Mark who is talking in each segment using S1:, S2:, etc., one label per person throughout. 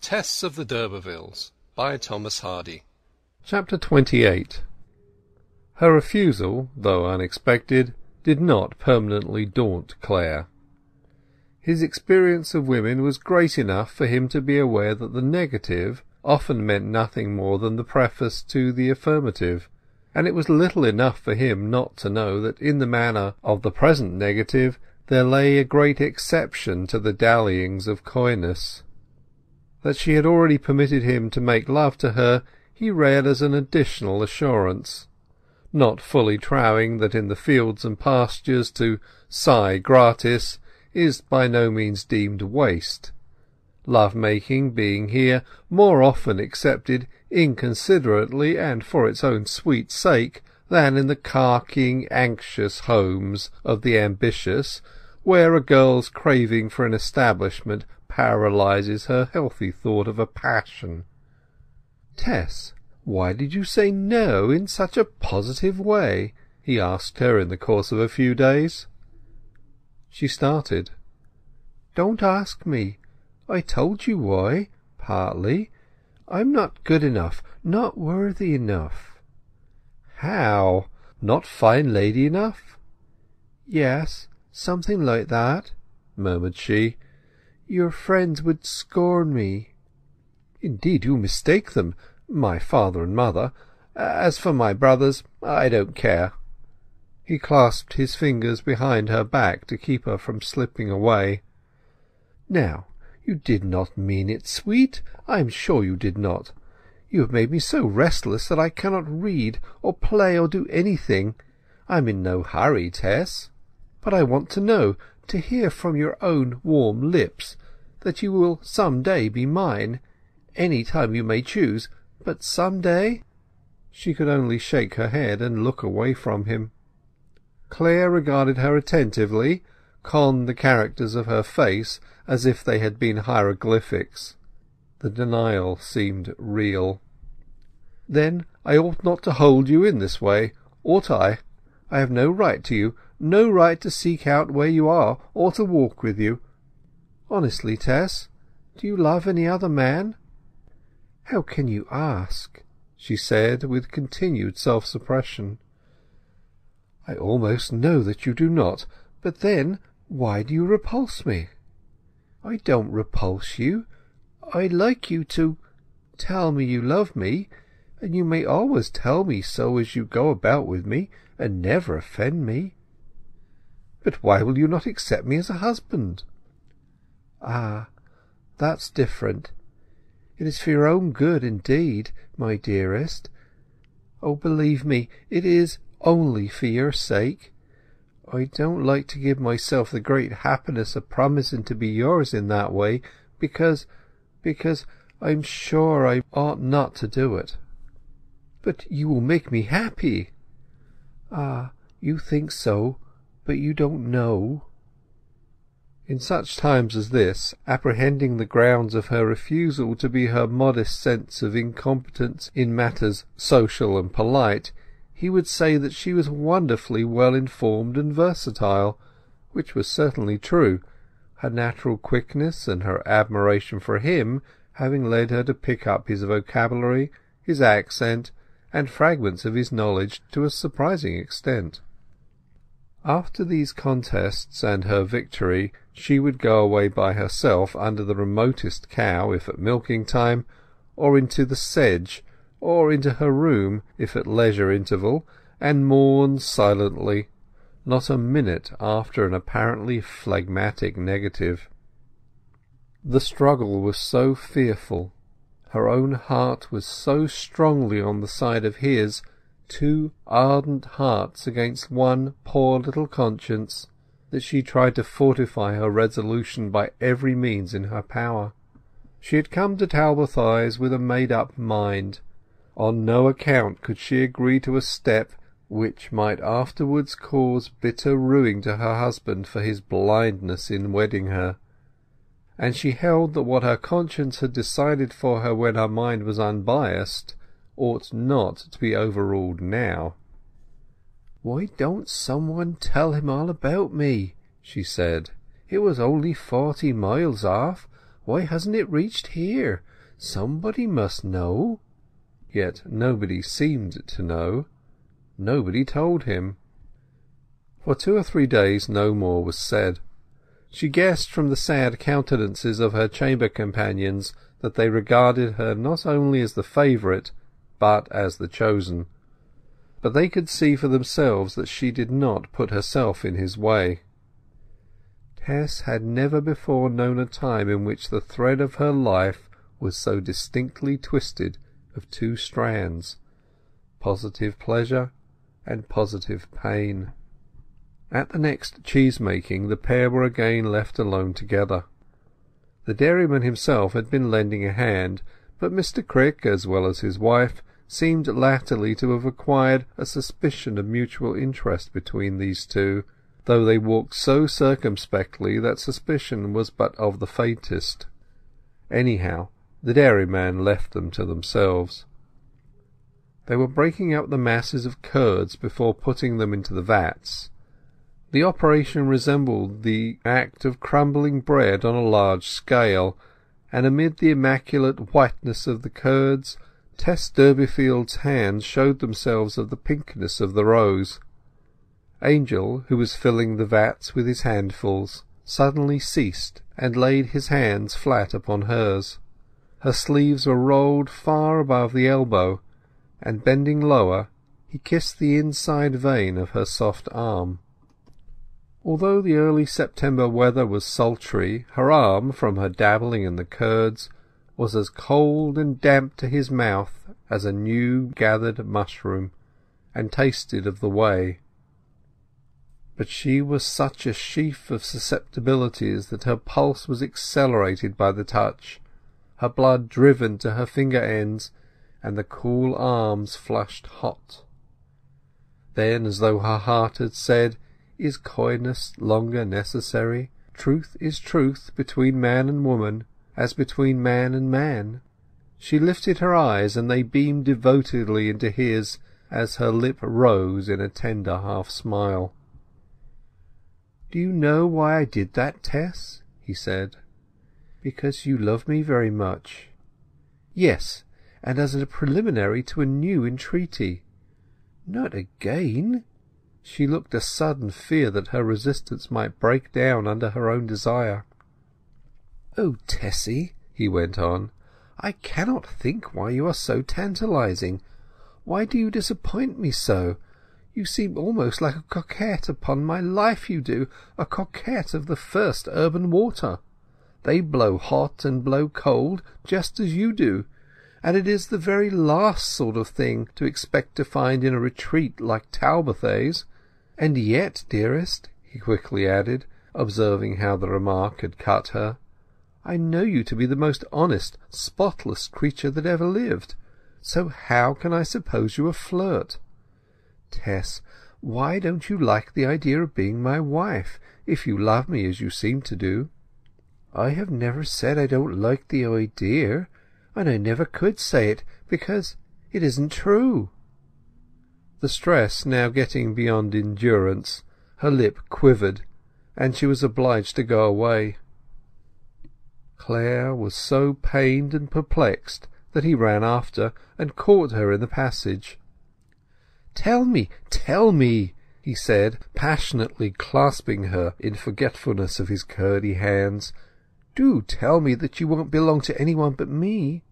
S1: Tess of the d'Urbervilles by Thomas Hardy.
S2: Chapter 28. Her refusal, though unexpected, did not permanently daunt Clare. His experience of women was great enough for him to be aware that the negative often meant nothing more than the preface to the affirmative, and it was little enough for him not to know that in the manner of the present negative there lay a great exception to the dallyings of coyness. That she had already permitted him to make love to her he read as an additional assurance, not fully trowing that in the fields and pastures to sigh gratis is by no means deemed waste, love-making being here more often accepted inconsiderately and for its own sweet sake than in the carking, anxious homes of the ambitious, where a girl's craving for an establishment paralyses her healthy thought of a passion. "Tess, why did you say no in such a positive way?" he asked her in the course of a few days. She started. "Don't ask me. I told you why, partly. I'm not good enough, not worthy enough." "How? Not fine lady enough?" "Yes, something like that," murmured she. "Your friends would scorn me." "Indeed you mistake them, my father and mother. As for my brothers, I don't care." He clasped his fingers behind her back to keep her from slipping away. "Now, you did not mean it, sweet. I am sure you did not. You have made me so restless that I cannot read or play or do anything. I am in no hurry, Tess. But I want to know, to hear from your own warm lips, that you will some day be mine. Any time you may choose, but some day." She could only shake her head and look away from him. Clare regarded her attentively, conned the characters of her face as if they had been hieroglyphics. The denial seemed real. "Then I ought not to hold you in this way, ought I? I have no right to you, no right to seek out where you are or to walk with you. Honestly, Tess, do you love any other man?" "How can you ask?" she said with continued self-suppression. "I almost know that you do not, but then why do you repulse me?" "I don't repulse you. I like you to tell me you love me, and you may always tell me so as you go about with me, and never offend me." "But why will you not accept me as a husband?" "Ah, that's different. It is for your own good indeed, my dearest. Oh, believe me, it is only for your sake. I don't like to give myself the great happiness of promising to be yours in that way, because I'm sure I ought not to do it." "But you will make me happy." "Ah, you think so, but you don't know." In such times as this, apprehending the grounds of her refusal to be her modest sense of incompetence in matters social and polite, he would say that she was wonderfully well informed and versatile, which was certainly true, her natural quickness and her admiration for him having led her to pick up his vocabulary, his accent, and fragments of his knowledge to a surprising extent. After these contests and her victory she would go away by herself under the remotest cow if at milking time, or into the sedge, or into her room if at leisure interval, and mourn silently, not a minute after an apparently phlegmatic negative. The struggle was so fearful, her own heart was so strongly on the side of his, two ardent hearts against one poor little conscience, that she tried to fortify her resolution by every means in her power. She had come to Talbothays with a made-up mind. On no account could she agree to a step which might afterwards cause bitter rueing to her husband for his blindness in wedding her, and she held that what her conscience had decided for her when her mind was unbiassed ought not to be overruled now. "Why don't someone tell him all about me?" she said. "It was only 40 miles off. Why hasn't it reached here? Somebody must know." Yet nobody seemed to know. Nobody told him. For 2 or 3 days no more was said. She guessed from the sad countenances of her chamber companions that they regarded her not only as the favourite, but as the chosen. But they could see for themselves that she did not put herself in his way. Tess had never before known a time in which the thread of her life was so distinctly twisted of 2 strands, positive pleasure and positive pain. At the next cheese-making the pair were again left alone together. The dairyman himself had been lending a hand, but Mr. Crick, as well as his wife, seemed latterly to have acquired a suspicion of mutual interest between these two, though they walked so circumspectly that suspicion was but of the faintest. Anyhow, the dairyman left them to themselves. They were breaking up the masses of curds before putting them into the vats. The operation resembled the act of crumbling bread on a large scale, and amid the immaculate whiteness of the curds, Tess Durbeyfield's hands showed themselves of the pinkness of the rose. Angel, who was filling the vats with his handfuls, suddenly ceased and laid his hands flat upon hers. Her sleeves were rolled far above the elbow, and bending lower, he kissed the inside vein of her soft arm. Although the early September weather was sultry, her arm, from her dabbling in the curds, was as cold and damp to his mouth as a new-gathered mushroom, and tasted of the whey. But she was such a sheaf of susceptibilities that her pulse was accelerated by the touch, her blood driven to her finger ends, and the cool arms flushed hot. Then, as though her heart had said, "Is coyness longer necessary? Truth is truth between man and woman, as between man and man," she lifted her eyes, and they beamed devotedly into his as her lip rose in a tender half-smile. "Do you know why I did that, Tess?" he said. "Because you love me very much." "Yes, and as a preliminary to a new entreaty." "Not again?" She looked a sudden fear that her resistance might break down under her own desire. "Oh, Tessie," he went on, "I cannot think why you are so tantalizing. Why do you disappoint me so? You seem almost like a coquette, upon my life you do, a coquette of the first urban water. They blow hot and blow cold, just as you do, and it is the very last sort of thing to expect to find in a retreat like Talbothays. And yet, dearest," he quickly added, observing how the remark had cut her, "I know you to be the most honest, spotless creature that ever lived, so how can I suppose you a flirt? Tess, why don't you like the idea of being my wife, if you love me as you seem to do?" "I have never said I don't like the idea, and I never could say it, because it isn't true." The stress now getting beyond endurance, her lip quivered, and she was obliged to go away. Clare was so pained and perplexed that he ran after and caught her in the passage. "Tell me, tell me," he said, passionately clasping her in forgetfulness of his curdy hands. "Do tell me that you won't belong to any one but me."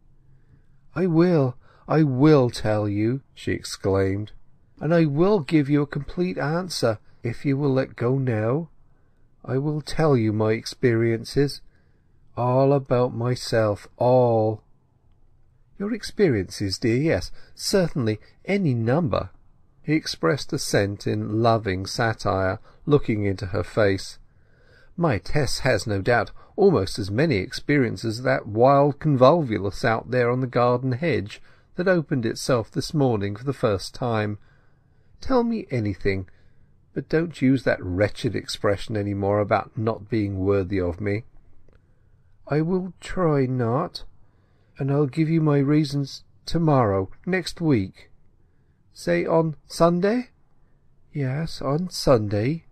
S2: I will tell you," she exclaimed. "And I will give you a complete answer, if you will let go now. I will tell you my experiences, all about myself, all." "Your experiences, dear, yes, certainly, any number." He expressed assent in loving satire, looking into her face. "My Tess has, no doubt, almost as many experiences as that wild convolvulus out there on the garden hedge that opened itself this morning for the first time. Tell me anything, but don't use that wretched expression any more about not being worthy of me." "I will try not, and I'll give you my reasons to-morrow, next week." "Say on Sunday?" "Yes, on Sunday."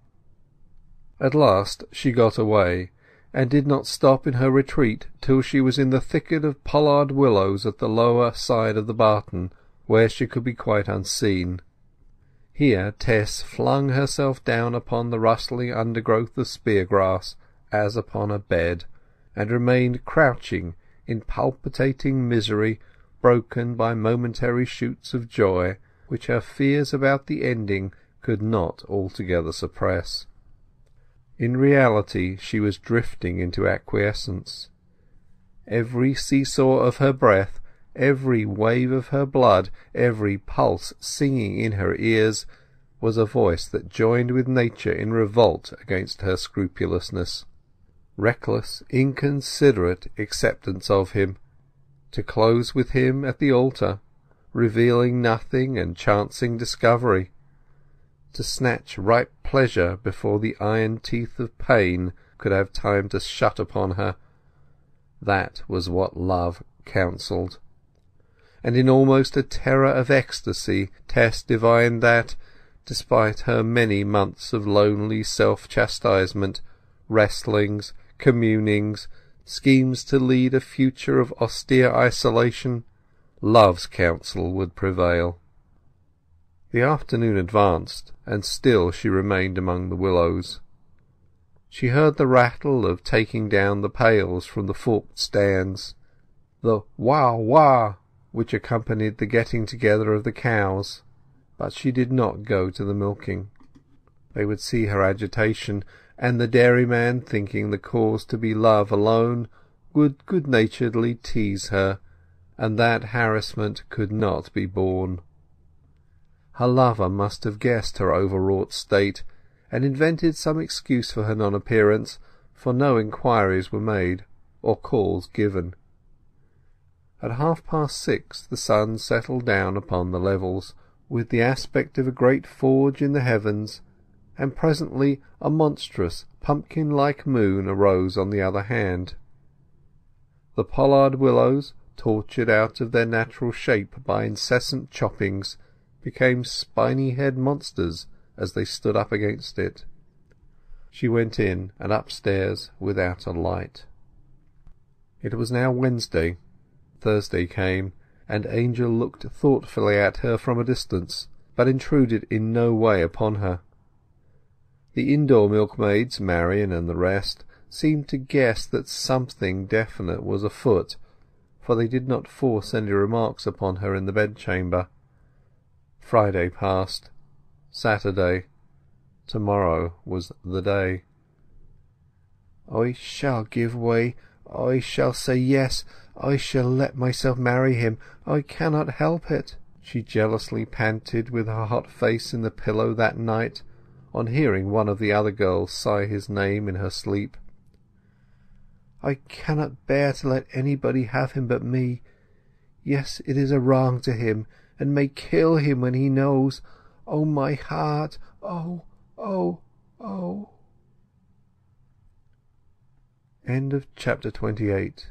S2: At last she got away, and did not stop in her retreat till she was in the thicket of pollard willows at the lower side of the barton, where she could be quite unseen. Here Tess flung herself down upon the rustling undergrowth of spear-grass as upon a bed, and remained crouching in palpitating misery, broken by momentary shoots of joy which her fears about the ending could not altogether suppress. In reality she was drifting into acquiescence. Every seesaw of her breath, every wave of her blood, every pulse singing in her ears, was a voice that joined with nature in revolt against her scrupulousness. Reckless, inconsiderate acceptance of him, to close with him at the altar, revealing nothing and chancing discovery, to snatch ripe pleasure before the iron teeth of pain could have time to shut upon her. That was what love counselled. And in almost a terror of ecstasy Tess divined that, despite her many months of lonely self-chastisement, wrestlings, communings, schemes to lead a future of austere isolation, love's counsel would prevail. The afternoon advanced, and still she remained among the willows. She heard the rattle of taking down the pails from the forked stands, the wah-wah which accompanied the getting together of the cows, but she did not go to the milking. They would see her agitation, and the dairyman, thinking the cause to be love alone, would good-naturedly tease her, and that harassment could not be borne. Her lover must have guessed her overwrought state, and invented some excuse for her non-appearance, for no inquiries were made, or calls given. At 6:30 the sun settled down upon the levels, with the aspect of a great forge in the heavens, and presently a monstrous, pumpkin-like moon arose on the other hand. The pollard willows, tortured out of their natural shape by incessant choppings, became spiny-head monsters as they stood up against it. She went in and upstairs without a light. It was now Wednesday. Thursday came, and Angel looked thoughtfully at her from a distance, but intruded in no way upon her. The indoor milkmaids, Marian and the rest, seemed to guess that something definite was afoot, for they did not force any remarks upon her in the bedchamber. Friday passed. Saturday. To-morrow was the day. "I shall give way. I shall say yes. I shall let myself marry him. I cannot help it," she jealously panted with her hot face in the pillow that night, on hearing one of the other girls sigh his name in her sleep. "I cannot bear to let anybody have him but me. Yes, it is a wrong to him, and may kill him when he knows. Oh, my heart! Oh, oh, oh!" Chapter 28